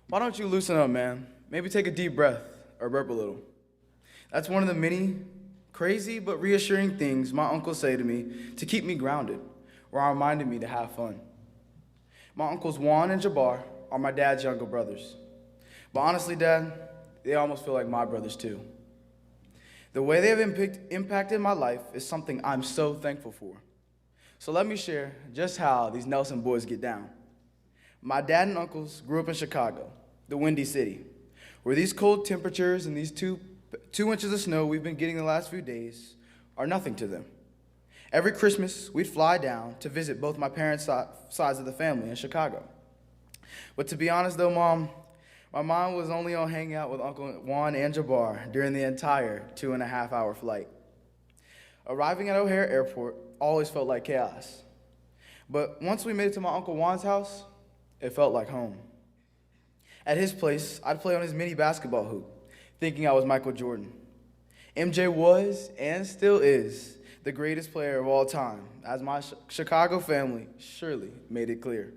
Why don't you loosen up, man? Maybe take a deep breath or burp a little. That's one of the many crazy but reassuring things my uncles say to me to keep me grounded, or reminded me to have fun. My uncles Juan and Jabbar are my dad's younger brothers. But honestly, Dad, they almost feel like my brothers too. The way they have impacted my life is something I'm so thankful for. So let me share just how these Nelson boys get down. My dad and uncles grew up in Chicago, the Windy City, where these cold temperatures and these two inches of snow we've been getting the last few days are nothing to them. Every Christmas, we'd fly down to visit both my parents' sides of the family in Chicago. But to be honest though, Mom, my mind was only on hanging out with Uncle Juan and Jabbar during the entire 2.5-hour flight. Arriving at O'Hare Airport always felt like chaos. But once we made it to my Uncle Juan's house, it felt like home. At his place, I'd play on his mini basketball hoop, thinking I was Michael Jordan. MJ was, and still is, the greatest player of all time, as my Chicago family surely made it clear.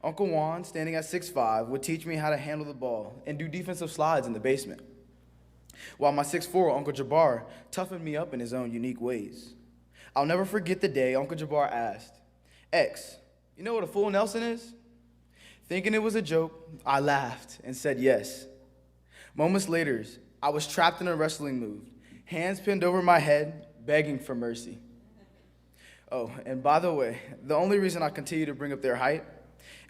Uncle Juan, standing at 6'5", would teach me how to handle the ball and do defensive slides in the basement, while my 6'4" Uncle Jabbar toughened me up in his own unique ways. I'll never forget the day Uncle Jabbar asked, "X, you know what a full Nelson is?" Thinking it was a joke, I laughed and said yes. Moments later, I was trapped in a wrestling move, hands pinned over my head, begging for mercy. Oh, and by the way, the only reason I continue to bring up their height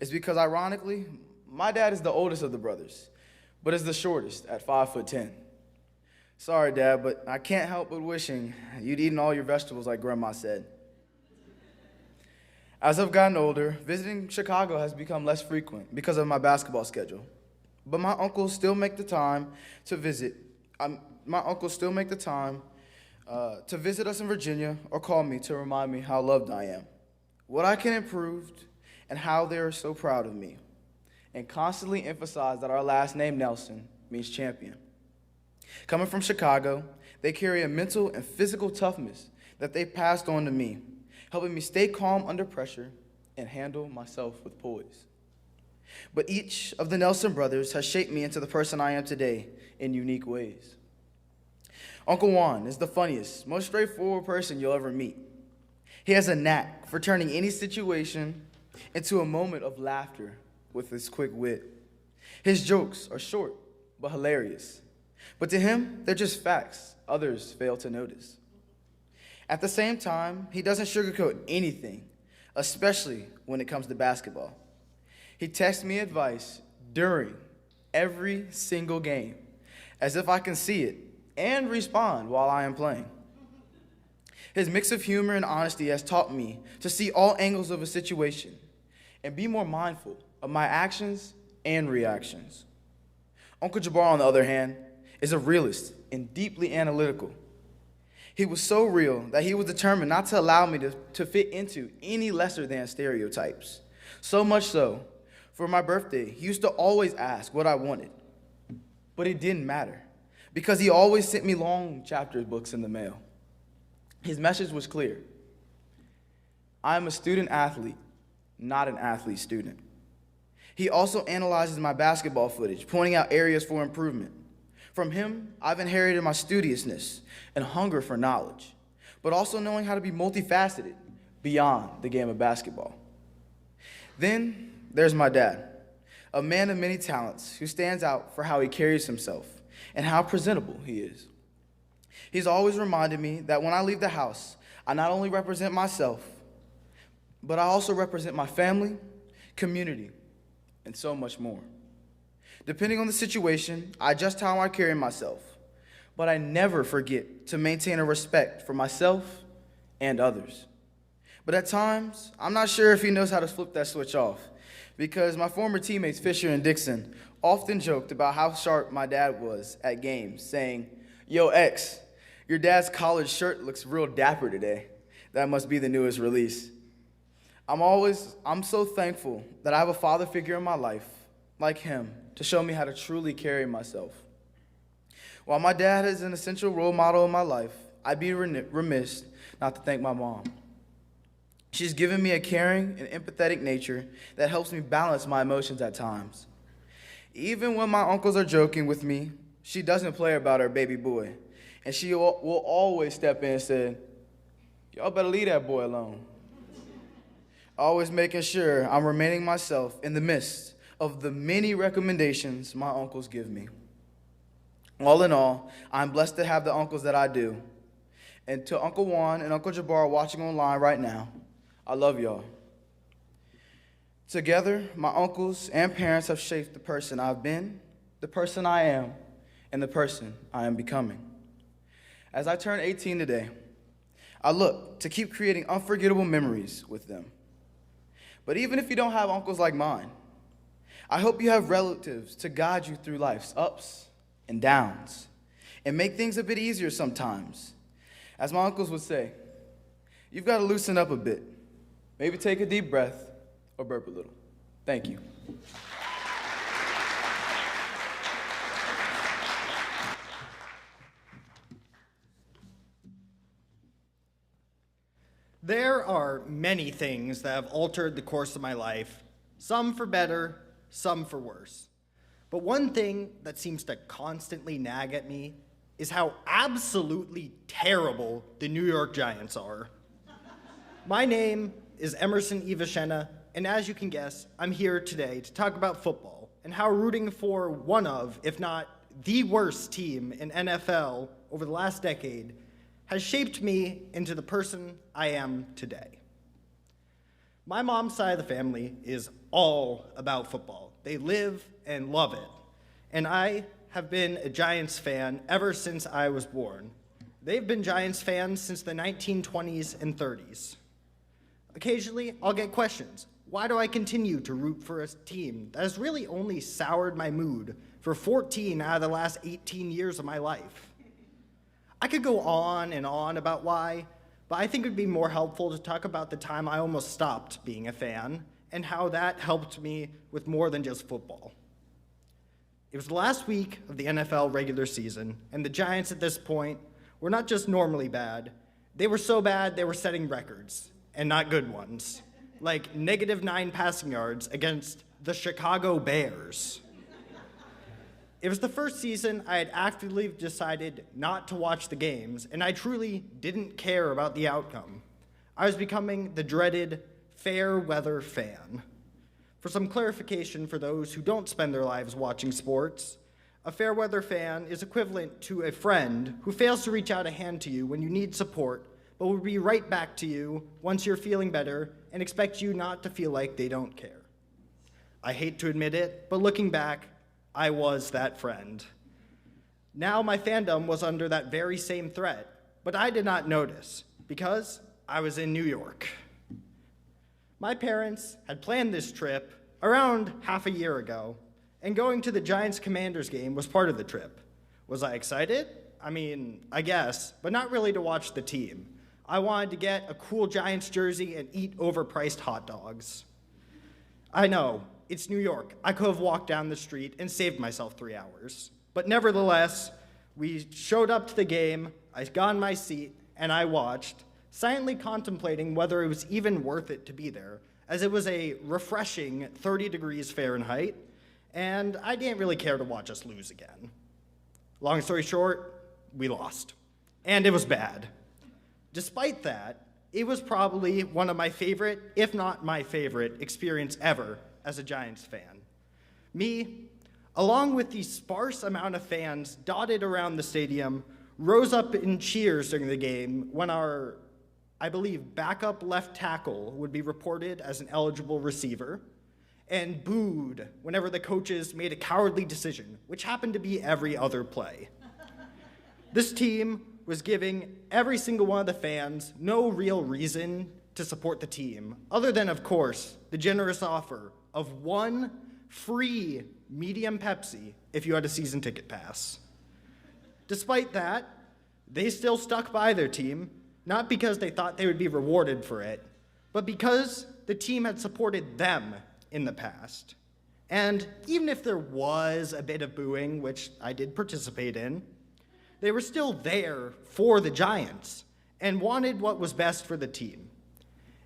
is because, ironically, my dad is the oldest of the brothers, but is the shortest at 5'10". Sorry, Dad, but I can't help but wishing you'd eaten all your vegetables like Grandma said. As I've gotten older, visiting Chicago has become less frequent because of my basketball schedule. But my uncles still make the time to visit. My uncles still make the time to visit us in Virginia or call me to remind me how loved I am, what I can improve, and how they are so proud of me, and constantly emphasize that our last name, Nelson, means champion. Coming from Chicago, they carry a mental and physical toughness that they passed on to me, helping me stay calm under pressure and handle myself with poise. But each of the Nelson brothers has shaped me into the person I am today in unique ways. Uncle Juan is the funniest, most straightforward person you'll ever meet. He has a knack for turning any situation into a moment of laughter with his quick wit. His jokes are short but hilarious. But to him, they're just facts others fail to notice. At the same time, he doesn't sugarcoat anything, especially when it comes to basketball. He texts me advice during every single game, as if I can see it and respond while I am playing. His mix of humor and honesty has taught me to see all angles of a situation and be more mindful of my actions and reactions. Uncle Jabbar, on the other hand, is a realist and deeply analytical. He was so real that he was determined not to allow me to fit into any lesser than stereotypes. So much so, for my birthday, he used to always ask what I wanted. But it didn't matter, because he always sent me long chapter books in the mail. His message was clear. I am a student athlete, not an athlete student. He also analyzes my basketball footage, pointing out areas for improvement. From him, I've inherited my studiousness and hunger for knowledge, but also knowing how to be multifaceted beyond the game of basketball. Then there's my dad, a man of many talents who stands out for how he carries himself and how presentable he is. He's always reminded me that when I leave the house, I not only represent myself, but I also represent my family, community, and so much more. Depending on the situation, I adjust how I carry myself, but I never forget to maintain a respect for myself and others. But at times, I'm not sure if he knows how to flip that switch off, because my former teammates Fisher and Dixon often joked about how sharp my dad was at games, saying, "Yo, X, your dad's collared shirt looks real dapper today. That must be the newest release." I'm so thankful that I have a father figure in my life, like him, to show me how to truly carry myself. While my dad is an essential role model in my life, I'd be remiss not to thank my mom. She's given me a caring and empathetic nature that helps me balance my emotions at times. Even when my uncles are joking with me, she doesn't play about her baby boy. And she will always step in and say, "Y'all better leave that boy alone." Always making sure I'm remaining myself in the midst of the many recommendations my uncles give me. All in all, I'm blessed to have the uncles that I do. And to Uncle Juan and Uncle Jabbar watching online right now, I love y'all. Together, my uncles and parents have shaped the person I've been, the person I am, and the person I am becoming. As I turn 18 today, I look to keep creating unforgettable memories with them. But even if you don't have uncles like mine, I hope you have relatives to guide you through life's ups and downs and make things a bit easier sometimes. As my uncles would say, you've got to loosen up a bit. Maybe take a deep breath or burp a little. Thank you. There are many things that have altered the course of my life, some for better, some for worse. But one thing that seems to constantly nag at me is how absolutely terrible the New York Giants are. My name is Emerson Ivashena, and as you can guess, I'm here today to talk about football and how rooting for one of, if not the worst team in NFL over the last decade has shaped me into the person I am today. My mom's side of the family is all about football. They live and love it. And I have been a Giants fan ever since I was born. They've been Giants fans since the 1920s and 30s. Occasionally, I'll get questions. Why do I continue to root for a team that has really only soured my mood for 14 out of the last 18 years of my life? I could go on and on about why, but I think it would be more helpful to talk about the time I almost stopped being a fan and how that helped me with more than just football. It was the last week of the NFL regular season, and the Giants at this point were not just normally bad, they were so bad they were setting records, and not good ones, like -9 passing yards against the Chicago Bears. It was the first season I had actively decided not to watch the games, and I truly didn't care about the outcome. I was becoming the dreaded fair weather fan. For some clarification for those who don't spend their lives watching sports, a fair weather fan is equivalent to a friend who fails to reach out a hand to you when you need support, but will be right back to you once you're feeling better and expect you not to feel like they don't care. I hate to admit it, but looking back, I was that friend. Now my fandom was under that very same threat, but I did not notice because I was in New York. My parents had planned this trip around half a year ago, and going to the Giants-Commanders game was part of the trip. Was I excited? I mean, I guess, but not really to watch the team. I wanted to get a cool Giants jersey and eat overpriced hot dogs. I know, it's New York. I could have walked down the street and saved myself 3 hours. But nevertheless, we showed up to the game, I got in my seat, and I watched, silently contemplating whether it was even worth it to be there, as it was a refreshing 30 degrees Fahrenheit, and I didn't really care to watch us lose again. Long story short, we lost. And it was bad. Despite that, it was probably one of my favorite, if not my favorite, experience ever as a Giants fan. Me, along with the sparse amount of fans dotted around the stadium, rose up in cheers during the game when our, I believe, backup left tackle would be reported as an eligible receiver, and booed whenever the coaches made a cowardly decision, which happened to be every other play. This team was giving every single one of the fans no real reason to support the team, other than, of course, the generous offer of one free medium Pepsi if you had a season ticket pass. Despite that, they still stuck by their team, not because they thought they would be rewarded for it, but because the team had supported them in the past. And even if there was a bit of booing, which I did participate in, they were still there for the Giants and wanted what was best for the team.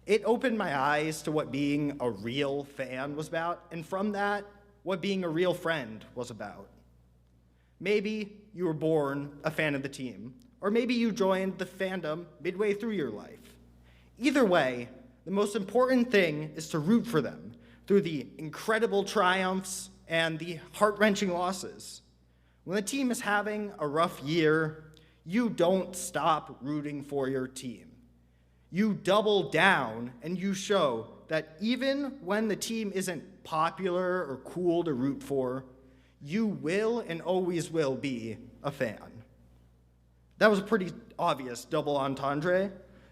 It opened my eyes to what being a real fan was about, and from that, what being a real friend was about. Maybe you were born a fan of the team, or maybe you joined the fandom midway through your life. Either way, the most important thing is to root for them through the incredible triumphs and the heart-wrenching losses. When the team is having a rough year, you don't stop rooting for your team. You double down and you show that even when the team isn't popular or cool to root for, you will and always will be a fan. That was a pretty obvious double entendre,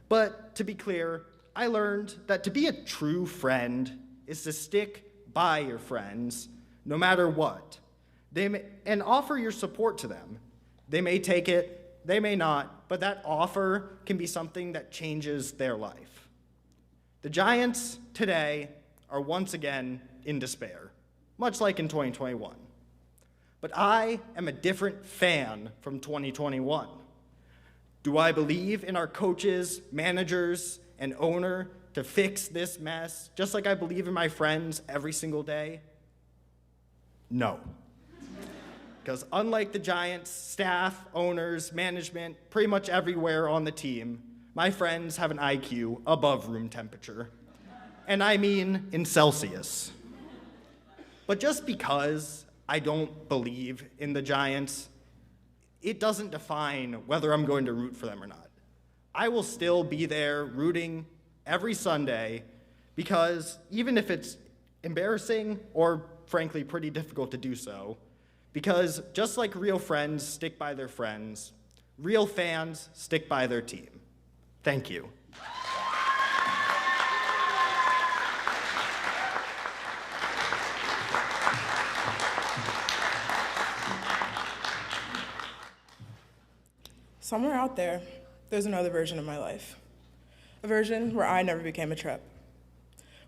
but to be clear, I learned that to be a true friend is to stick by your friends no matter what. And offer your support to them. They may take it, they may not, but that offer can be something that changes their life. The Giants today are once again in despair, much like in 2021. But I am a different fan from 2021. Do I believe in our coaches, managers, and owner to fix this mess, just like I believe in my friends every single day? No. Because unlike the Giants, staff, owners, management, pretty much everywhere on the team, my friends have an IQ above room temperature. And I mean in Celsius. But just because I don't believe in the Giants, it doesn't define whether I'm going to root for them or not. I will still be there rooting every Sunday because even if it's embarrassing or frankly pretty difficult to do so, because just like real friends stick by their friends, real fans stick by their team. Thank you. Somewhere out there, there's another version of my life. A version where I never became a Trep.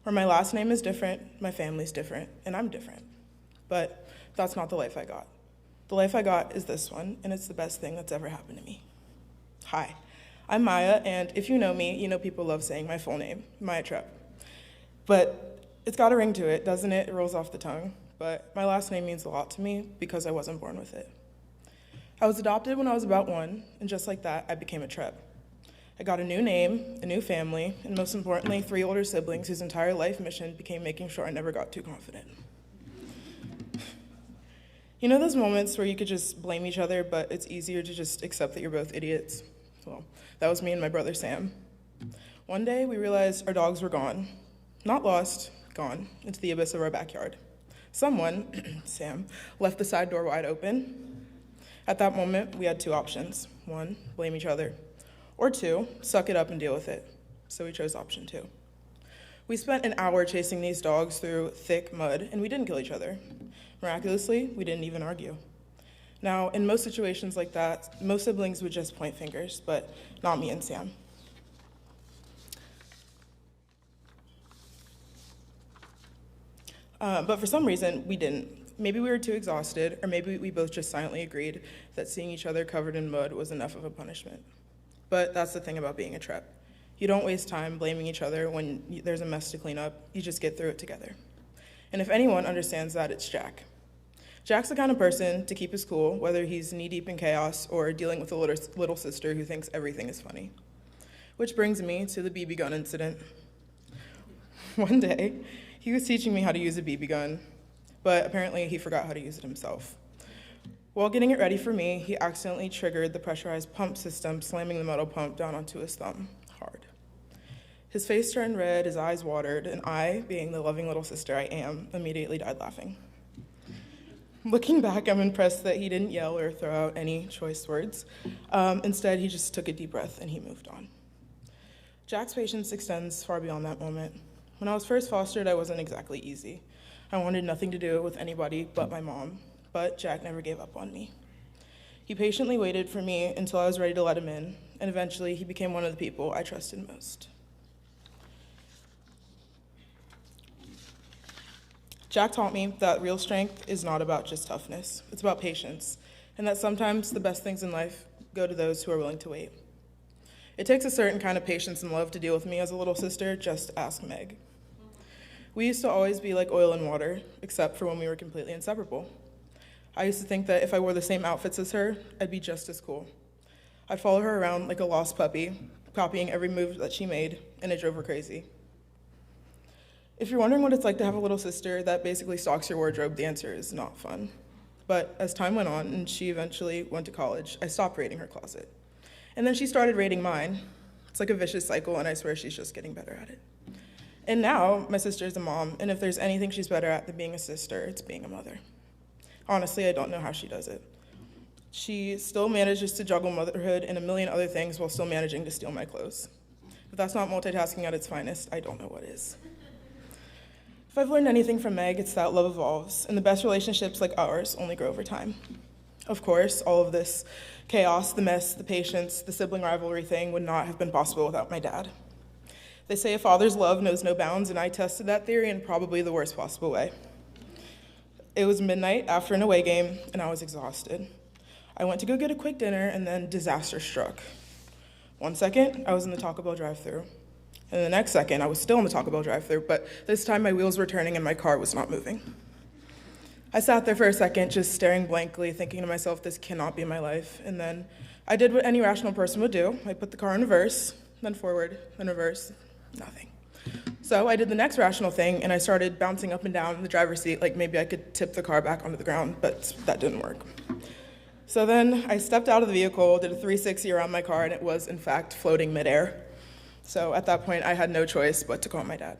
Where my last name is different, my family's different, and I'm different. But that's not the life I got. The life I got is this one, and it's the best thing that's ever happened to me. Hi, I'm Maya, and if you know me, you know people love saying my full name, Maya Trep. But it's got a ring to it, doesn't it? It rolls off the tongue. But my last name means a lot to me because I wasn't born with it. I was adopted when I was about 1, and just like that, I became a Trep. I got a new name, a new family, and most importantly, 3 older siblings whose entire life mission became making sure I never got too confident. You know those moments where you could just blame each other, but it's easier to just accept that you're both idiots? Well, that was me and my brother Sam. One day, we realized our dogs were gone. Not lost, gone, into the abyss of our backyard. Someone, Sam, left the side door wide open. At that moment, we had 2 options. 1, blame each other. Or 2, suck it up and deal with it. So we chose option 2. We spent an hour chasing these dogs through thick mud, and we didn't kill each other. Miraculously, we didn't even argue. Now, in most situations like that, most siblings would just point fingers, but not me and Sam. But for some reason, we didn't. Maybe we were too exhausted, or maybe we both just silently agreed that seeing each other covered in mud was enough of a punishment. But that's the thing about being a Trep. You don't waste time blaming each other when there's a mess to clean up. You just get through it together. And if anyone understands that, it's Jack. Jack's the kind of person to keep his cool, whether he's knee-deep in chaos or dealing with a little sister who thinks everything is funny. Which brings me to the BB gun incident. One day, he was teaching me how to use a BB gun, but apparently he forgot how to use it himself. While getting it ready for me, he accidentally triggered the pressurized pump system, slamming the metal pump down onto his thumb hard. His face turned red, his eyes watered, and I, being the loving little sister I am, immediately died laughing. Looking back, I'm impressed that he didn't yell or throw out any choice words. Instead, he just took a deep breath and he moved on. Jack's patience extends far beyond that moment. When I was first fostered, I wasn't exactly easy. I wanted nothing to do with anybody but my mom, but Jack never gave up on me. He patiently waited for me until I was ready to let him in, and eventually he became one of the people I trusted most. Jack taught me that real strength is not about just toughness, it's about patience, and that sometimes the best things in life go to those who are willing to wait. It takes a certain kind of patience and love to deal with me as a little sister, just ask Meg. We used to always be like oil and water, except for when we were completely inseparable. I used to think that if I wore the same outfits as her, I'd be just as cool. I'd follow her around like a lost puppy, copying every move that she made, and it drove her crazy. If you're wondering what it's like to have a little sister that basically stalks your wardrobe, the answer is not fun. But as time went on and she eventually went to college, I stopped raiding her closet. And then she started raiding mine. It's like a vicious cycle, and I swear she's just getting better at it. And now, my sister is a mom, and if there's anything she's better at than being a sister, it's being a mother. Honestly, I don't know how she does it. She still manages to juggle motherhood and a million other things while still managing to steal my clothes. If that's not multitasking at its finest, I don't know what is. If I've learned anything from Meg, it's that love evolves, and the best relationships like ours only grow over time. Of course, all of this chaos, the mess, the patience, the sibling rivalry thing would not have been possible without my dad. They say a father's love knows no bounds, and I tested that theory in probably the worst possible way. It was midnight after an away game, and I was exhausted. I went to go get a quick dinner, and then disaster struck. 1 second, I was in the Taco Bell drive-thru. And the next second, I was still in the Taco Bell drive-thru, but this time my wheels were turning and my car was not moving. I sat there for a second, just staring blankly, thinking to myself, this cannot be my life. And then I did what any rational person would do. I put the car in reverse, then forward, then reverse, nothing. So I did the next rational thing, and I started bouncing up and down in the driver's seat, like maybe I could tip the car back onto the ground, but that didn't work. So then I stepped out of the vehicle, did a 360 around my car, and it was, in fact, floating midair. So at that point, I had no choice but to call my dad.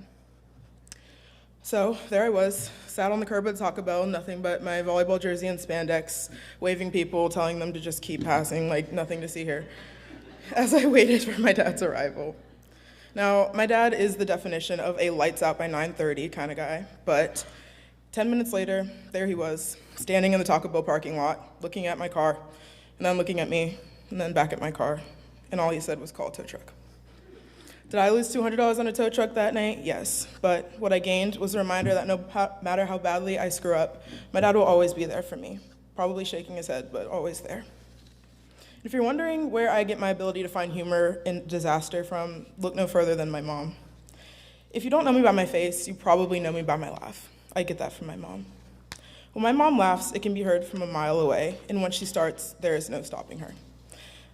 So there I was, sat on the curb at Taco Bell, nothing but my volleyball jersey and spandex, waving people, telling them to just keep passing, like nothing to see here, as I waited for my dad's arrival. Now, my dad is the definition of a lights out by 9:30 kind of guy, but 10 minutes later, there he was, standing in the Taco Bell parking lot, looking at my car, and then looking at me, and then back at my car, and all he said was call a tow truck. Did I lose $200 on a tow truck that night? Yes, but what I gained was a reminder that no matter how badly I screw up, my dad will always be there for me, probably shaking his head, but always there. If you're wondering where I get my ability to find humor in disaster from, look no further than my mom. If you don't know me by my face, you probably know me by my laugh. I get that from my mom. When my mom laughs, it can be heard from a mile away, and when she starts, there is no stopping her.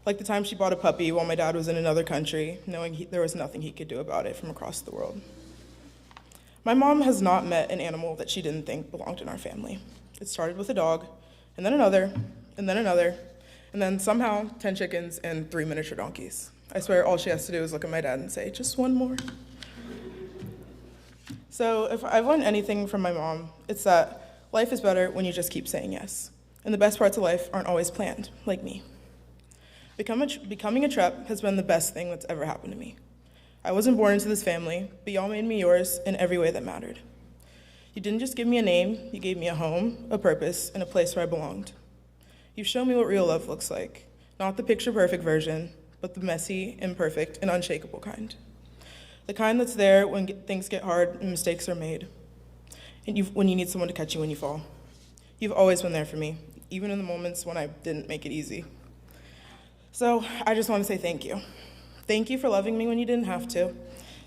Like the time she bought a puppy while my dad was in another country, knowing there was nothing he could do about it from across the world. My mom has not met an animal that she didn't think belonged in our family. It started with a dog, and then another, and then another, and then somehow 10 chickens and 3 miniature donkeys. I swear all she has to do is look at my dad and say, just one more. So if I've learned anything from my mom, it's that life is better when you just keep saying yes. And the best parts of life aren't always planned, like me. Becoming a Trep has been the best thing that's ever happened to me. I wasn't born into this family, but y'all made me yours in every way that mattered. You didn't just give me a name, you gave me a home, a purpose, and a place where I belonged. You've shown me what real love looks like, not the picture-perfect version, but the messy, imperfect, and unshakable kind. The kind that's there when things get hard and mistakes are made, and when you need someone to catch you when you fall. You've always been there for me, even in the moments when I didn't make it easy. So I just want to say thank you. Thank you for loving me when you didn't have to.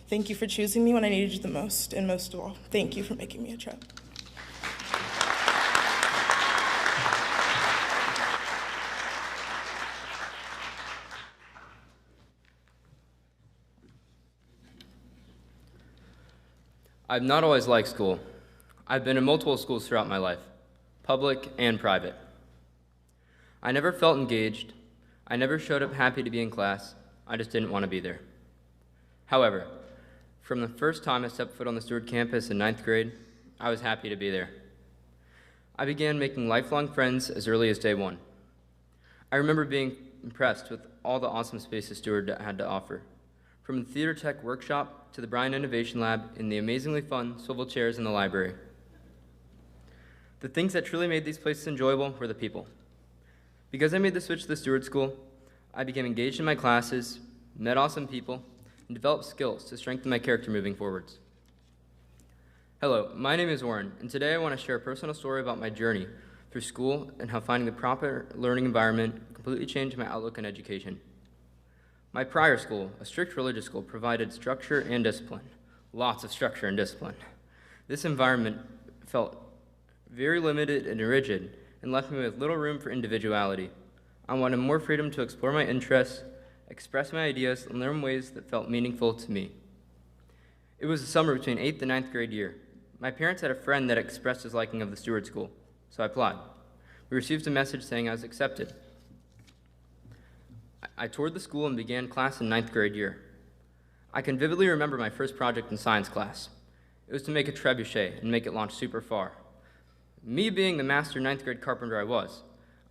Thank you for choosing me when I needed you the most. And most of all, thank you for making me a Trep. I've not always liked school. I've been in multiple schools throughout my life, public and private. I never felt engaged. I never showed up happy to be in class. I just didn't want to be there. However, from the first time I stepped foot on the Steward campus in 9th grade, I was happy to be there. I began making lifelong friends as early as day one. I remember being impressed with all the awesome spaces Steward had to offer, from the theater tech workshop to the Bryan Innovation Lab and the amazingly fun swivel chairs in the library. The things that truly made these places enjoyable were the people. Because I made the switch to the Steward School, I became engaged in my classes, met awesome people, and developed skills to strengthen my character moving forwards. Hello, my name is Warren, and today I want to share a personal story about my journey through school and how finding the proper learning environment completely changed my outlook on education. My prior school, a strict religious school, provided structure and discipline, lots of structure and discipline. This environment felt very limited and rigid and left me with little room for individuality. I wanted more freedom to explore my interests, express my ideas, and learn ways that felt meaningful to me. It was the summer between 8th and ninth grade year. My parents had a friend that expressed his liking of the Steward School, so I applied. We received a message saying I was accepted. I toured the school and began class in ninth grade year. I can vividly remember my first project in science class. It was to make a trebuchet and make it launch super far. Me being the master ninth grade carpenter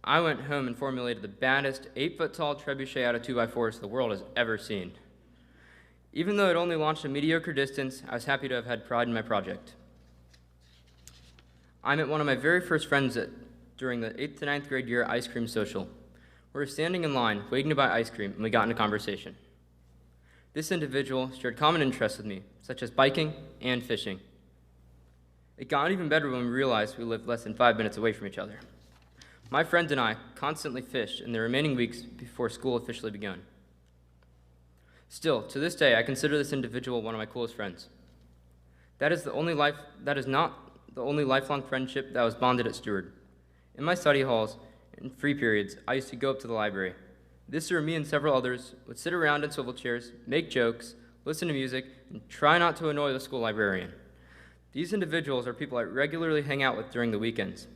I went home and formulated the baddest 8-foot-tall trebuchet out of 2x4s the world has ever seen. Even though it only launched a mediocre distance, I was happy to have had pride in my project. I met one of my very first friends during the 8th to ninth grade year ice cream social. We were standing in line, waiting to buy ice cream, and we got into conversation. This individual shared common interests with me, such as biking and fishing. It got even better when we realized we lived less than 5 minutes away from each other. My friend and I constantly fished in the remaining weeks before school officially began. Still, to this day, I consider this individual one of my coolest friends. That is not the only lifelong friendship that was bonded at Steward. In my study halls, in free periods, I used to go up to the library. This is where me and several others would sit around in swivel chairs, make jokes, listen to music, and try not to annoy the school librarian. These individuals are people I regularly hang out with during the weekends.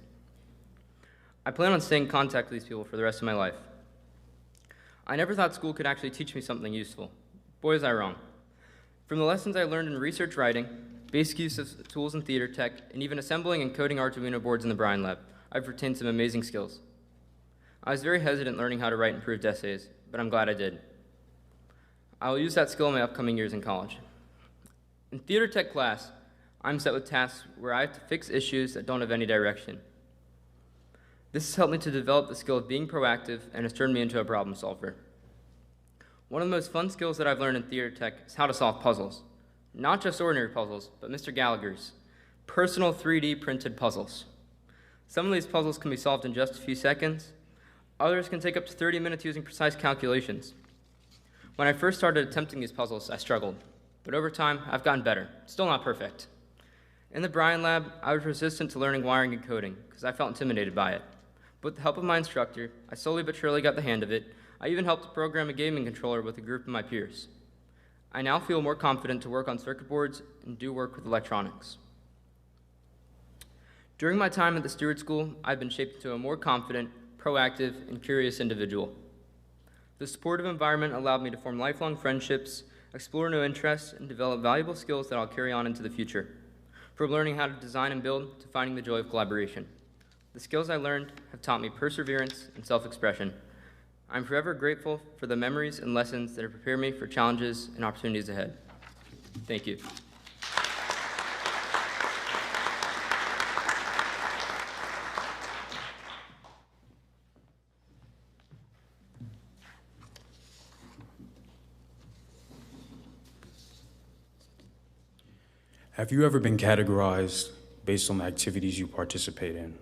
I plan on staying in contact with these people for the rest of my life. I never thought school could actually teach me something useful. Boy, was I wrong. From the lessons I learned in research writing, basic use of tools in theater tech, and even assembling and coding Arduino boards in the Brine Lab, I've retained some amazing skills. I was very hesitant learning how to write improved essays, but I'm glad I did. I will use that skill in my upcoming years in college. In theater tech class, I'm set with tasks where I have to fix issues that don't have any direction. This has helped me to develop the skill of being proactive and has turned me into a problem solver. One of the most fun skills that I've learned in theater tech is how to solve puzzles. Not just ordinary puzzles, but Mr. Gallagher's personal 3D printed puzzles. Some of these puzzles can be solved in just a few seconds. Others can take up to 30 minutes using precise calculations. When I first started attempting these puzzles, I struggled. But over time, I've gotten better. Still not perfect. In the Brine Lab, I was resistant to learning wiring and coding because I felt intimidated by it. But with the help of my instructor, I slowly but surely got the hang of it. I even helped to program a gaming controller with a group of my peers. I now feel more confident to work on circuit boards and do work with electronics. During my time at the Steward School, I've been shaped into a more confident, proactive, and curious individual. The supportive environment allowed me to form lifelong friendships, explore new interests, and develop valuable skills that I'll carry on into the future. From learning how to design and build to finding the joy of collaboration. The skills I learned have taught me perseverance and self-expression. I'm forever grateful for the memories and lessons that have prepared me for challenges and opportunities ahead. Thank you. Have you ever been categorized based on the activities you participate in?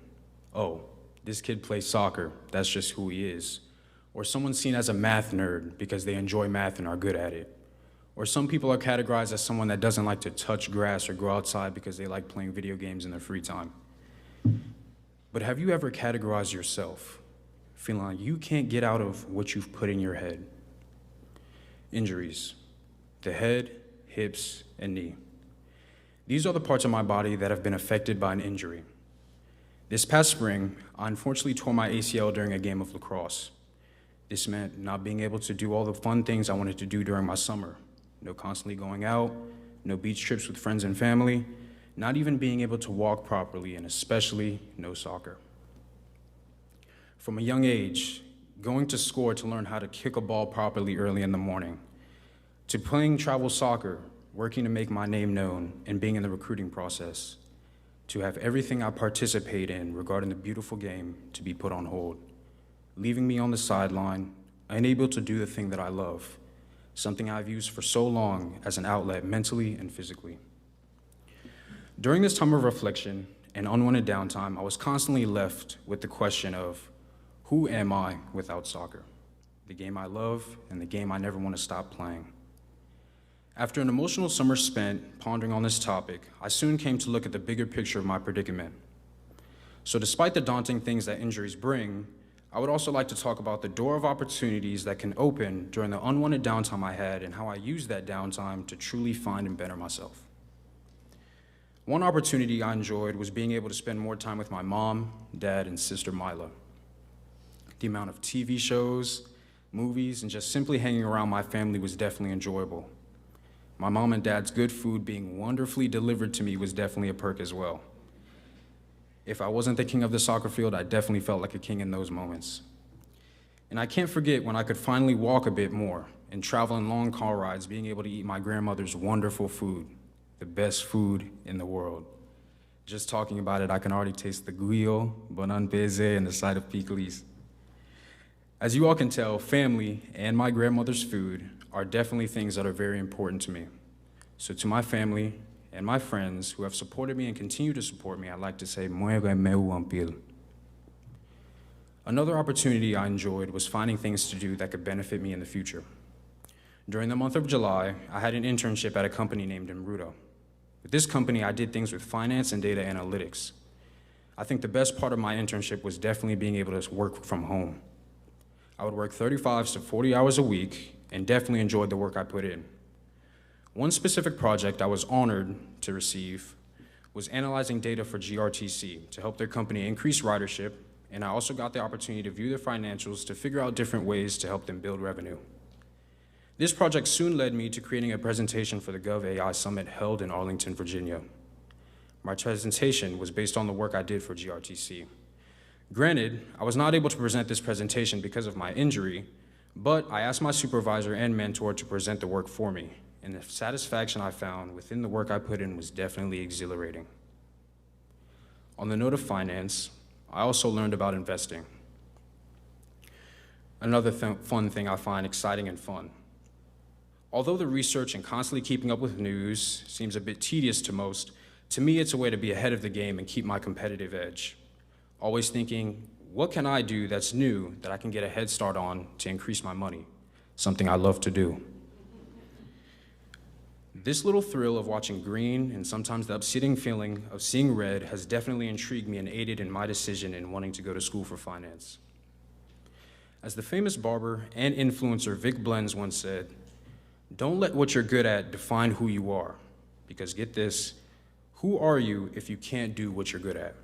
Oh, this kid plays soccer, that's just who he is. Or someone's seen as a math nerd because they enjoy math and are good at it. Or some people are categorized as someone that doesn't like to touch grass or go outside because they like playing video games in their free time. But have you ever categorized yourself, feeling like you can't get out of what you've put in your head? Injuries, the head, hips, and knee. These are the parts of my body that have been affected by an injury. This past spring, I unfortunately tore my ACL during a game of lacrosse. This meant not being able to do all the fun things I wanted to do during my summer. No constantly going out, no beach trips with friends and family, not even being able to walk properly, and especially no soccer. From a young age, going to SCORE to learn how to kick a ball properly early in the morning, to playing travel soccer, working to make my name known, and being in the recruiting process, to have everything I participate in regarding the beautiful game to be put on hold, leaving me on the sideline, unable to do the thing that I love, something I've used for so long as an outlet mentally and physically. During this time of reflection and unwanted downtime, I was constantly left with the question of, who am I without soccer? The game I love and the game I never want to stop playing. After an emotional summer spent pondering on this topic, I soon came to look at the bigger picture of my predicament. So despite the daunting things that injuries bring, I would also like to talk about the door of opportunities that can open during the unwanted downtime I had and how I used that downtime to truly find and better myself. One opportunity I enjoyed was being able to spend more time with my mom, dad, and sister Mila. The amount of TV shows, movies, and just simply hanging around my family was definitely enjoyable. My mom and dad's good food being wonderfully delivered to me was definitely a perk as well. If I wasn't the king of the soccer field, I definitely felt like a king in those moments. And I can't forget when I could finally walk a bit more and travel in long car rides, being able to eat my grandmother's wonderful food, the best food in the world. Just talking about it, I can already taste the guillo, banan peze, and the side of pickles. As you all can tell, family and my grandmother's food are definitely things that are very important to me. So to my family and my friends who have supported me and continue to support me, I'd like to say, muere meu ampil. Another opportunity I enjoyed was finding things to do that could benefit me in the future. During the month of July, I had an internship at a company named Imrudo. With this company, I did things with finance and data analytics. I think the best part of my internship was definitely being able to work from home. I would work 35 to 40 hours a week and definitely enjoyed the work I put in. One specific project I was honored to receive was analyzing data for GRTC to help their company increase ridership, and I also got the opportunity to view their financials to figure out different ways to help them build revenue. This project soon led me to creating a presentation for the GovAI Summit held in Arlington, Virginia. My presentation was based on the work I did for GRTC. Granted, I was not able to present this presentation because of my injury, but I asked my supervisor and mentor to present the work for me, and the satisfaction I found within the work I put in was definitely exhilarating. On the note of finance, I also learned about investing. Another fun thing I find exciting and fun. Although the research and constantly keeping up with news seems a bit tedious to most, to me it's a way to be ahead of the game and keep my competitive edge. Always thinking, what can I do that's new that I can get a head start on to increase my money? Something I love to do. This little thrill of watching green and sometimes the upsetting feeling of seeing red has definitely intrigued me and aided in my decision in wanting to go to school for finance. As the famous barber and influencer Vic Blends once said, don't let what you're good at define who you are, because get this, who are you if you can't do what you're good at?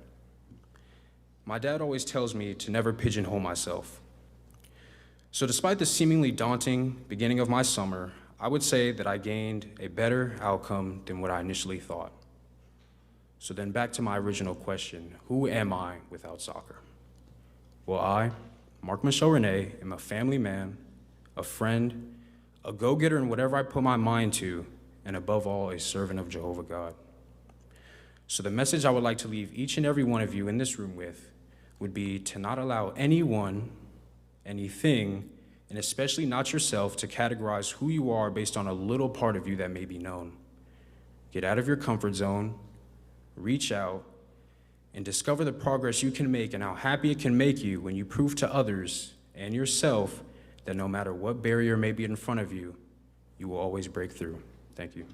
My dad always tells me to never pigeonhole myself. So despite the seemingly daunting beginning of my summer, I would say that I gained a better outcome than what I initially thought. So then back to my original question, who am I without soccer? Well, I, Mark Michel Rene, am a family man, a friend, a go-getter in whatever I put my mind to, and above all, a servant of Jehovah God. So the message I would like to leave each and every one of you in this room with would be to not allow anyone, anything, and especially not yourself, to categorize who you are based on a little part of you that may be known. Get out of your comfort zone, reach out, and discover the progress you can make and how happy it can make you when you prove to others and yourself that no matter what barrier may be in front of you, you will always break through. Thank you.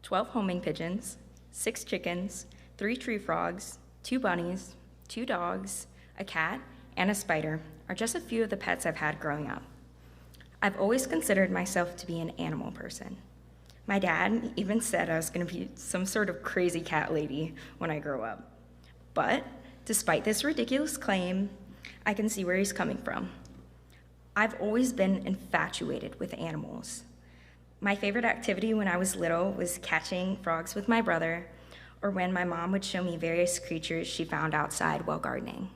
"12 homing pigeons, 6 chickens, 3 tree frogs, 2 bunnies, 2 dogs, a cat, and a spider are just a few of the pets I've had growing up. I've always considered myself to be an animal person. My dad even said I was going to be some sort of crazy cat lady when I grow up. But despite this ridiculous claim, I can see where he's coming from. I've always been infatuated with animals. My favorite activity when I was little was catching frogs with my brother, or when my mom would show me various creatures she found outside while gardening.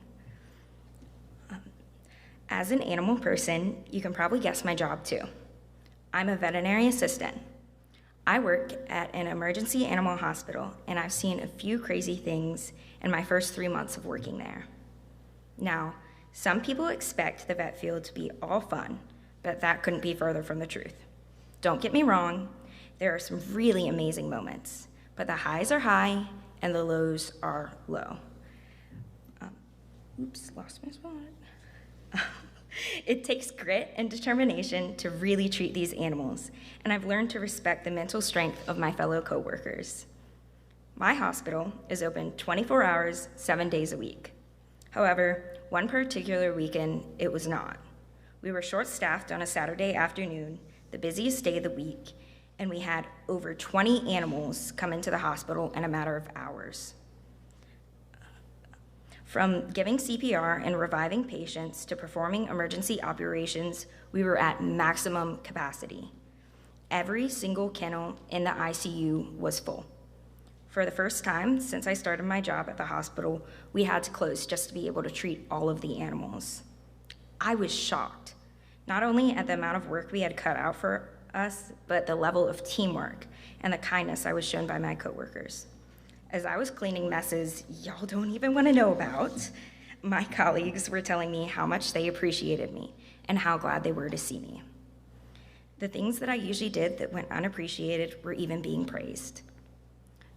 As an animal person, you can probably guess my job too. I'm a veterinary assistant. I work at an emergency animal hospital, and I've seen a few crazy things in my first 3 months of working there. Now, some people expect the vet field to be all fun, but that couldn't be further from the truth. Don't get me wrong, There are some really amazing moments, but the highs are high and the lows are low. Oops, lost my spot. It takes grit and determination to really treat these animals, and I've learned to respect the mental strength of my fellow coworkers. My hospital is open 24 hours, 7 days a week. However, one particular weekend, it was not. We were short-staffed on a Saturday afternoon, the busiest day of the week, and we had over 20 animals come into the hospital in a matter of hours. From giving CPR and reviving patients to performing emergency operations, we were at maximum capacity. Every single kennel in the ICU was full. For the first time since I started my job at the hospital, we had to close just to be able to treat all of the animals. I was shocked, not only at the amount of work we had cut out for us, but the level of teamwork and the kindness I was shown by my coworkers. As I was cleaning messes y'all don't even want to know about, my colleagues were telling me how much they appreciated me and how glad they were to see me. The things that I usually did that went unappreciated were even being praised.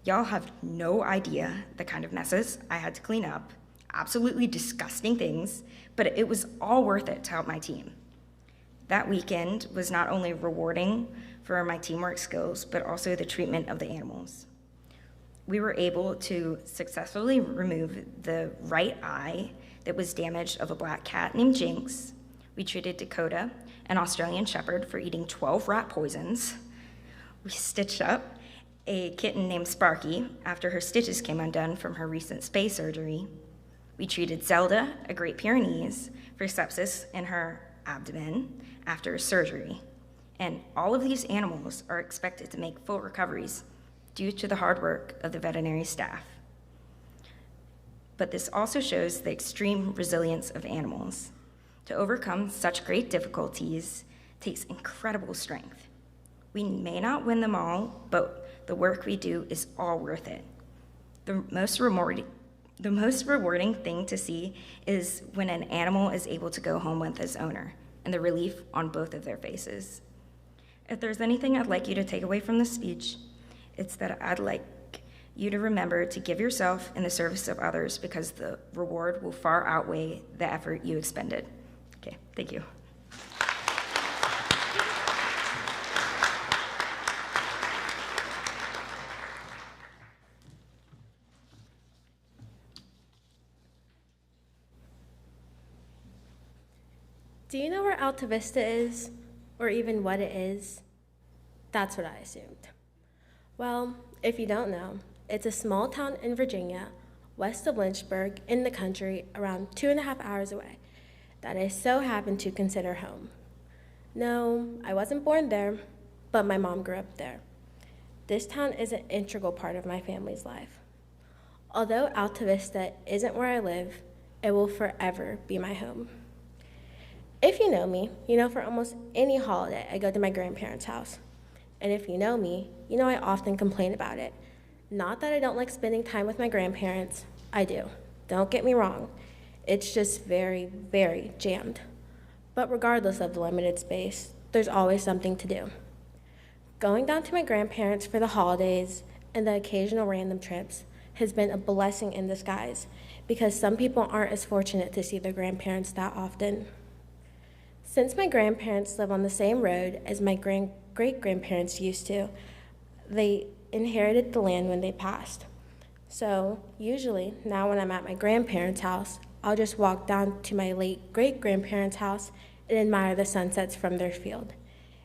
Y'all have no idea the kind of messes I had to clean up, absolutely disgusting things, but it was all worth it to help my team. That weekend was not only rewarding for my teamwork skills, but also the treatment of the animals. We were able to successfully remove the right eye that was damaged of a black cat named Jinx. We treated Dakota, an Australian Shepherd, for eating 12 rat poisons. We stitched up a kitten named Sparky after her stitches came undone from her recent spay surgery. We treated Zelda, a Great Pyrenees, for sepsis in her abdomen after surgery. And all of these animals are expected to make full recoveries due to the hard work of the veterinary staff. But this also shows the extreme resilience of animals. To overcome such great difficulties takes incredible strength. We may not win them all, but the work we do is all worth it. The most rewarding thing to see is when an animal is able to go home with its owner, and the relief on both of their faces. If there's anything I'd like you to take away from this speech, it's that I'd like you to remember to give yourself in the service of others, because the reward will far outweigh the effort you expended. Okay, thank you. Do you know where Alta Vista is, or even what it is? That's what I assumed. Well, if you don't know, it's a small town in Virginia, west of Lynchburg, in the country, around 2.5 hours away, that I so happen to consider home. No, I wasn't born there, but my mom grew up there. This town is an integral part of my family's life. Although Alta Vista isn't where I live, it will forever be my home. If you know me, you know for almost any holiday I go to my grandparents' house. And if you know me, you know I often complain about it. Not that I don't like spending time with my grandparents, I do. Don't get me wrong. It's just very, very jammed. But regardless of the limited space, there's always something to do. Going down to my grandparents for the holidays and the occasional random trips has been a blessing in disguise, because some people aren't as fortunate to see their grandparents that often. Since my grandparents live on the same road as my great-grandparents used to, they inherited the land when they passed. So usually, now when I'm at my grandparents' house, I'll just walk down to my late great-grandparents' house and admire the sunsets from their field.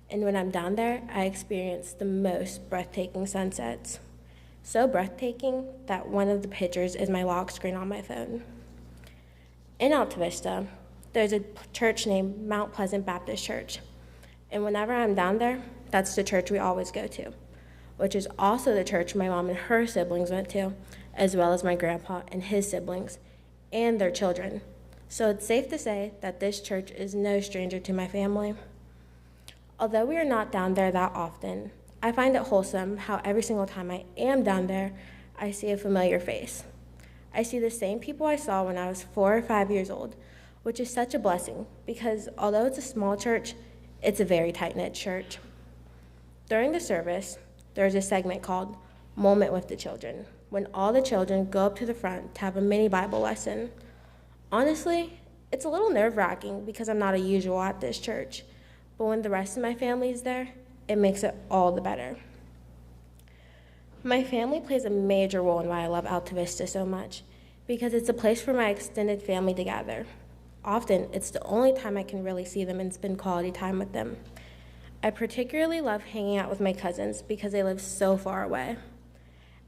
And when I'm down there, I experience the most breathtaking sunsets. So breathtaking that one of the pictures is my lock screen on my phone. In Alta Vista, there's a church named Mount Pleasant Baptist Church. And whenever I'm down there, that's the church we always go to, which is also the church my mom and her siblings went to, as well as my grandpa and his siblings, and their children. So it's safe to say that this church is no stranger to my family. Although we are not down there that often, I find it wholesome how every single time I am down there, I see a familiar face. I see the same people I saw when I was 4 or 5 years old, which is such a blessing because although it's a small church, it's a very tight-knit church. During the service, there's a segment called Moment with the Children, when all the children go up to the front to have a mini Bible lesson. Honestly, it's a little nerve-wracking because I'm not a usual at this church, but when the rest of my family is there, it makes it all the better. My family plays a major role in why I love Alta Vista so much, because it's a place for my extended family to gather. Often, it's the only time I can really see them and spend quality time with them. I particularly love hanging out with my cousins because they live so far away.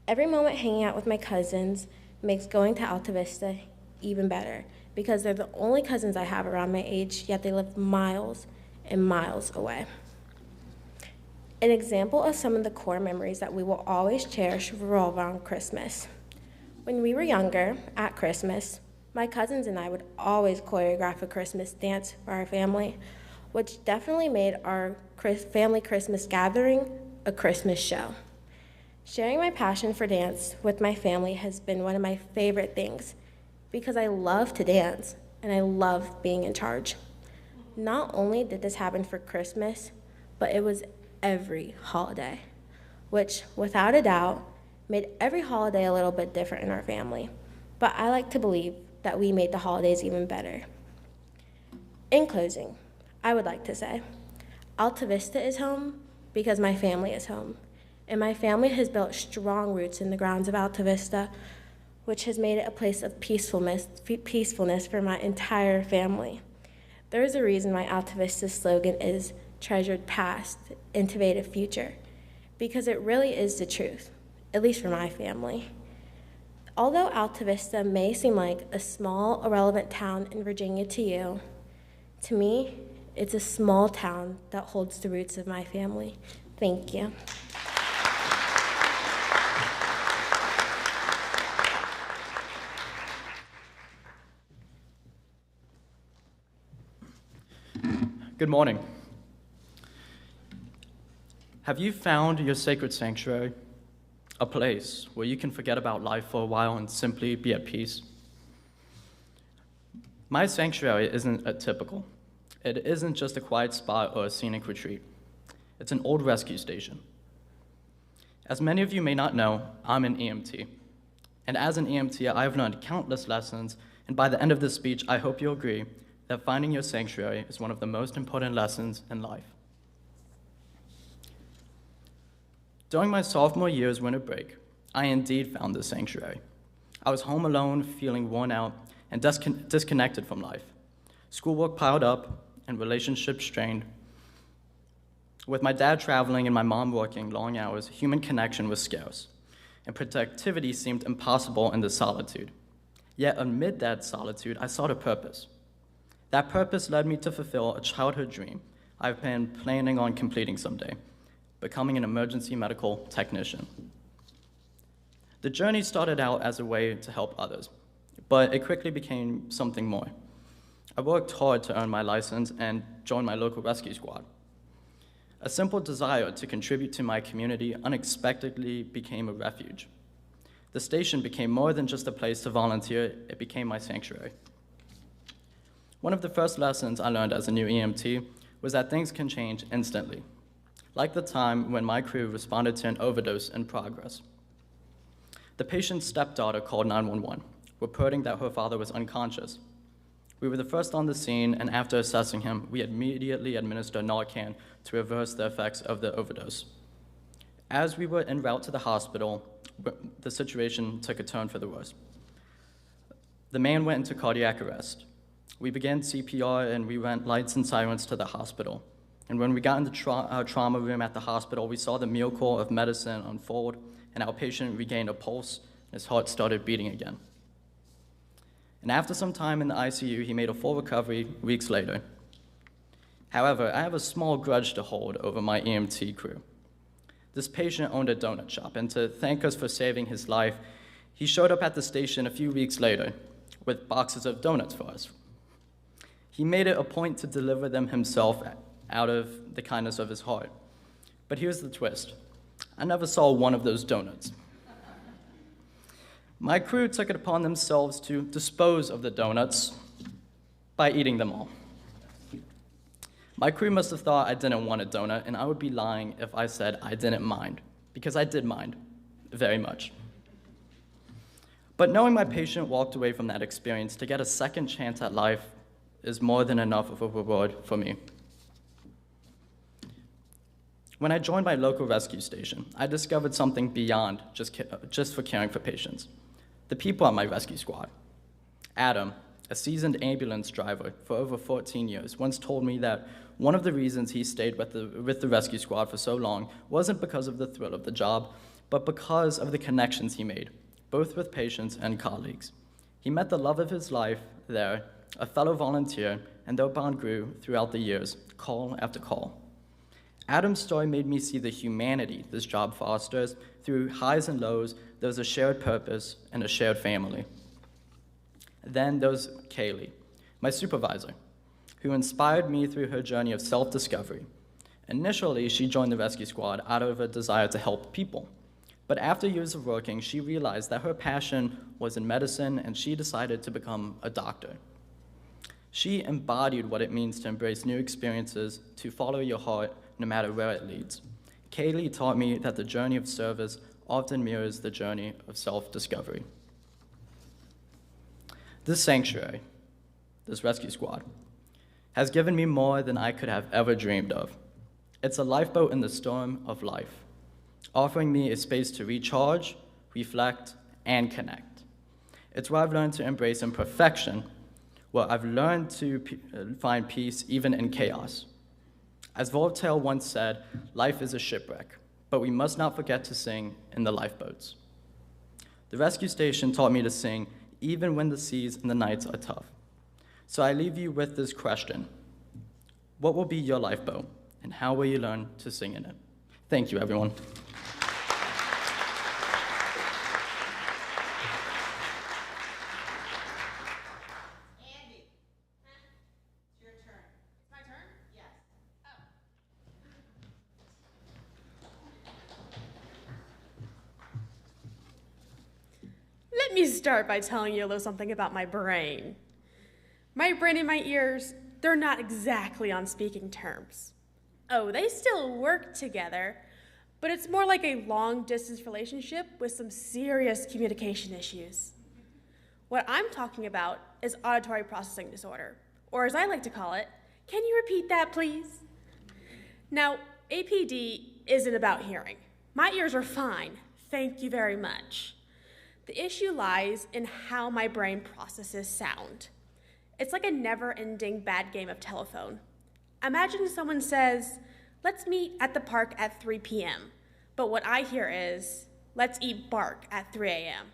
Every moment hanging out with my cousins makes going to Alta Vista even better because they're the only cousins I have around my age, yet they live miles and miles away. An example of some of the core memories that we will always cherish revolve around Christmas. When we were younger, at Christmas, my cousins and I would always choreograph a Christmas dance for our family, which definitely made our family Christmas gathering a Christmas show. Sharing my passion for dance with my family has been one of my favorite things because I love to dance and I love being in charge. Not only did this happen for Christmas, but it was every holiday, which without a doubt made every holiday a little bit different in our family. But I like to believe that we made the holidays even better. In closing, I would like to say, Alta Vista is home because my family is home. And my family has built strong roots in the grounds of Alta Vista, which has made it a place of peacefulness for my entire family. There is a reason why Alta Vista's slogan is treasured past, innovative future, because it really is the truth, at least for my family. Although Alta Vista may seem like a small, irrelevant town in Virginia to you, to me, it's a small town that holds the roots of my family. Thank you. Good morning. Have you found your sacred sanctuary? A place where you can forget about life for a while and simply be at peace? My sanctuary isn't atypical. It isn't just a quiet spot or a scenic retreat. It's an old rescue station. As many of you may not know, I'm an EMT. And as an EMT, I've learned countless lessons, and by the end of this speech, I hope you'll agree that finding your sanctuary is one of the most important lessons in life. During my sophomore year's winter break, I indeed found this sanctuary. I was home alone, feeling worn out and disconnected from life. Schoolwork piled up and relationships strained. With my dad traveling and my mom working long hours, human connection was scarce, and productivity seemed impossible in this solitude. Yet amid that solitude, I sought a purpose. That purpose led me to fulfill a childhood dream I've been planning on completing someday, becoming an emergency medical technician. The journey started out as a way to help others, but it quickly became something more. I worked hard to earn my license and joined my local rescue squad. A simple desire to contribute to my community unexpectedly became a refuge. The station became more than just a place to volunteer, it became my sanctuary. One of the first lessons I learned as a new EMT was that things can change instantly, like the time when my crew responded to an overdose in progress. The patient's stepdaughter called 911, reporting that her father was unconscious. We were the first on the scene, and after assessing him, we immediately administered Narcan to reverse the effects of the overdose. As we were en route to the hospital, the situation took a turn for the worse. The man went into cardiac arrest. We began CPR and we went lights and sirens to the hospital. And when we got in the our trauma room at the hospital, we saw the miracle of medicine unfold, and our patient regained a pulse, and his heart started beating again. And after some time in the ICU, he made a full recovery weeks later. However, I have a small grudge to hold over my EMT crew. This patient owned a donut shop, and to thank us for saving his life, he showed up at the station a few weeks later with boxes of donuts for us. He made it a point to deliver them himself out of the kindness of his heart. But here's the twist. I never saw one of those donuts. My crew took it upon themselves to dispose of the donuts by eating them all. My crew must have thought I didn't want a donut, and I would be lying if I said I didn't mind. because I did mind, very much. But knowing my patient walked away from that experience to get a second chance at life is more than enough of a reward for me. When I joined my local rescue station, I discovered something beyond just for caring for patients. The people at my rescue squad. Adam, a seasoned ambulance driver for over 14 years, once told me that one of the reasons he stayed with the rescue squad for so long wasn't because of the thrill of the job, but because of the connections he made, both with patients and colleagues. He met the love of his life there, a fellow volunteer, and their bond grew throughout the years, call after call. Adam's story made me see the humanity this job fosters. Through highs and lows, there's a shared purpose and a shared family. Then there's Kaylee, my supervisor, who inspired me through her journey of self-discovery. Initially, she joined the rescue squad out of a desire to help people. But after years of working, she realized that her passion was in medicine, and she decided to become a doctor. She embodied what it means to embrace new experiences, to follow your heart, no matter where it leads. Kaylee taught me that the journey of service often mirrors the journey of self-discovery. This sanctuary, this rescue squad, has given me more than I could have ever dreamed of. It's a lifeboat in the storm of life, offering me a space to recharge, reflect, and connect. It's where I've learned to embrace imperfection, where I've learned to find peace even in chaos. As Voltaire once said, life is a shipwreck, but we must not forget to sing in the lifeboats. The rescue station taught me to sing even when the seas and the nights are tough. So I leave you with this question. What will be your lifeboat, and how will you learn to sing in it? Thank you, everyone. Let me start by telling you a little something about my brain. My brain and my ears, they're not exactly on speaking terms. Oh, they still work together, but it's more like a long-distance relationship with some serious communication issues. What I'm talking about is auditory processing disorder, or as I like to call it, can you repeat that, please? Now, APD isn't about hearing. My ears are fine, thank you very much. The issue lies in how my brain processes sound. It's like a never-ending bad game of telephone. Imagine someone says, let's meet at the park at 3 p.m., but what I hear is, let's eat bark at 3 a.m.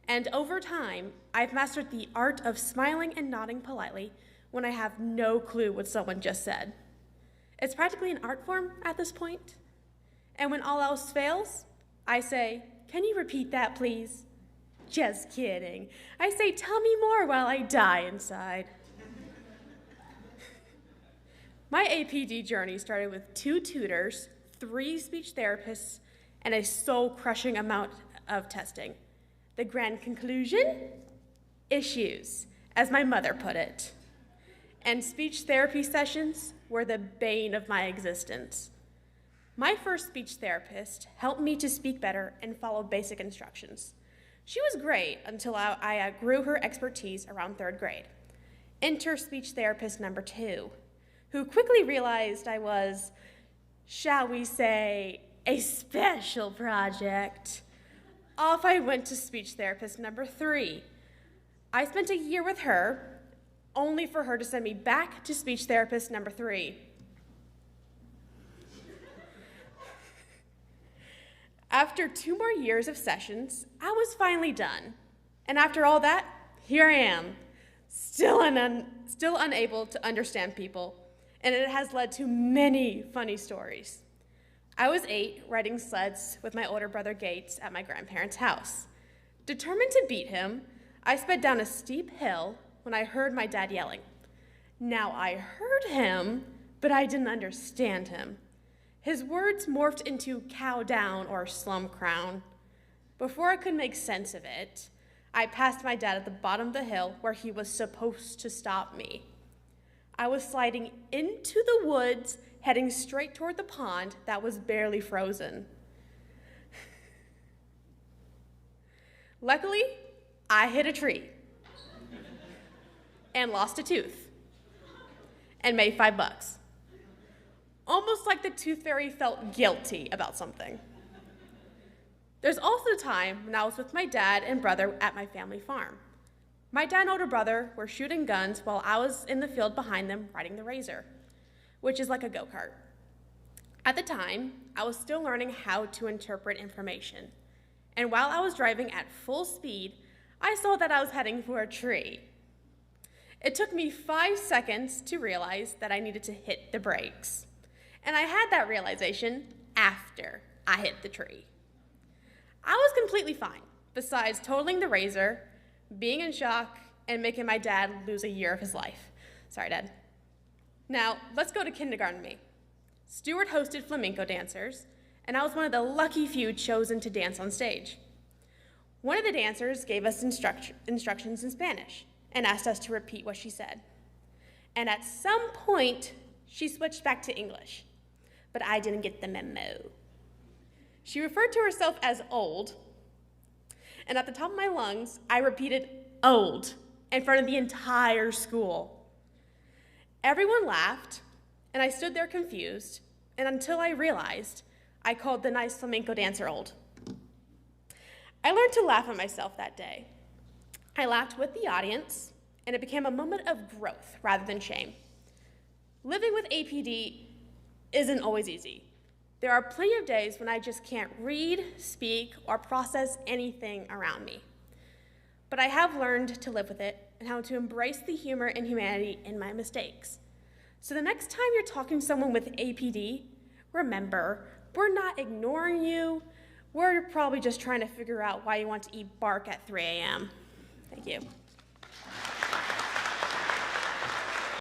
And over time, I've mastered the art of smiling and nodding politely when I have no clue what someone just said. It's practically an art form at this point. And when all else fails, I say, can you repeat that, please? Just kidding. I say, tell me more while I die inside. My APD journey started with 2 tutors, 3 speech therapists, and a soul-crushing amount of testing. The grand conclusion? Issues, as my mother put it. And speech therapy sessions were the bane of my existence. My first speech therapist helped me to speak better and follow basic instructions. She was great until I outgrew her expertise around 3rd grade. Enter speech therapist number 2, who quickly realized I was, shall we say, a special project. Off I went to speech therapist number 3. I spent a year with her, only for her to send me back to speech therapist number 3. After 2 more years of sessions, I was finally done. And after all that, here I am, still unable to understand people, and it has led to many funny stories. I was 8, riding sleds with my older brother Gates at my grandparents' house. Determined to beat him, I sped down a steep hill when I heard my dad yelling. Now I heard him, but I didn't understand him. His words morphed into cow down or slum crown. Before I could make sense of it, I passed my dad at the bottom of the hill where he was supposed to stop me. I was sliding into the woods, heading straight toward the pond that was barely frozen. Luckily, I hit a tree and lost a tooth and made $5. Almost like the tooth fairy felt guilty about something. There's also a time when I was with my dad and brother at my family farm. My dad and older brother were shooting guns while I was in the field behind them riding the Razor, which is like a go-kart. At the time, I was still learning how to interpret information, and while I was driving at full speed, I saw that I was heading for a tree. It took me 5 seconds to realize that I needed to hit the brakes, and I had that realization after I hit the tree. I was completely fine, besides totaling the Razor, being in shock, and making my dad lose a year of his life. Sorry, Dad. Now, let's go to kindergarten me. Steward hosted flamenco dancers, and I was one of the lucky few chosen to dance on stage. One of the dancers gave us instructions in Spanish and asked us to repeat what she said. And at some point, she switched back to English, but I didn't get the memo. She referred to herself as old, and at the top of my lungs, I repeated old in front of the entire school. Everyone laughed, and I stood there confused, and until I realized, I called the nice flamenco dancer old. I learned to laugh at myself that day. I laughed with the audience, and it became a moment of growth rather than shame. Living with APD isn't always easy. There are plenty of days when I just can't read, speak, or process anything around me. But I have learned to live with it and how to embrace the humor and humanity in my mistakes. So the next time you're talking to someone with APD, remember, we're not ignoring you. We're probably just trying to figure out why you want to eat bark at 3 a.m. Thank you.